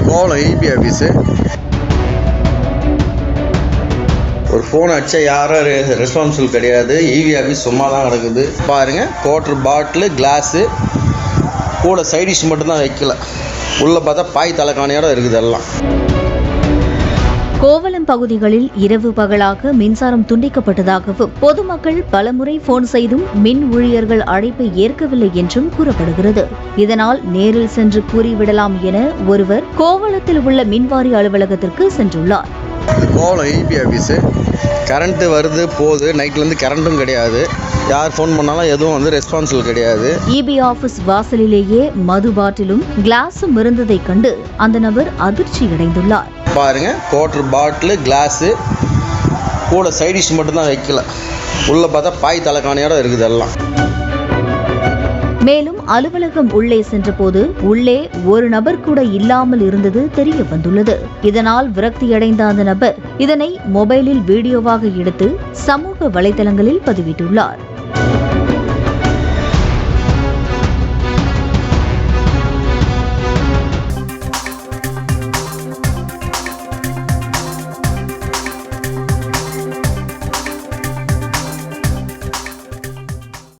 Kovalam EB office. ஒரு phone அடிச்சா யாரும் ரெஸ்பான்சிபிள் கிடையாது. ஈவி ஆஃபீஸ் சும்மா தான் கிடக்குது. பாருங்கள், குவார்டர் பாட்டிலு, கிளாஸு, கூட சைடிஷ் மட்டும்தான் வைக்கல. உள்ளே பார்த்தா பாய் தலைக்காணியோட இருக்குது எல்லாம். கோவளம் பகுதிகளில் இரவு பகலாக மின்சாரம் துண்டிக்கப்பட்டதாகவும் பொதுமக்கள் பலமுறை போன் செய்தும் மின் ஊழியர்கள் அழைப்பை ஏற்கவில்லை என்றும் கூறப்படுகிறது. இதனால் நேரில் சென்று கூறிவிடலாம் என ஒருவர் கோவளத்தில் உள்ள மின்வாரிய அலுவலகத்திற்கு சென்றுள்ளார். Kovalam EB office. கரண்ட்டு வருது போகுது, நைட்லேருந்து கரண்ட்டும் கிடையாது. யார் ஃபோன் பண்ணாலும் எதுவும் ரெஸ்பான்சிபிள் கிடையாது. ஈபி ஆஃபீஸ் வாசலிலேயே மது பாட்டிலும் கிளாஸும் இருந்ததை கண்டு அந்த நபர் அதிர்ச்சியடைந்துள்ளார். பாருங்க, குவார்டர் பாட்டிலு, கிளாஸு, கூட சைடிஷ் மட்டும்தான் வைக்கல. உள்ளே பார்த்தா பாய் தலைக்காணியோட இருக்குது எல்லாம். மேலும் அலுவலகம் உள்ளே சென்றபோது உள்ளே ஒரு நபர் கூட இல்லாமல் இருந்தது தெரிய வந்துள்ளது. இதனால் விரக்தியடைந்த அந்த நபர் இதனை மொபைலில் வீடியோவாக எடுத்து சமூக வலைதளங்களில் பதிவிட்டுள்ளார்.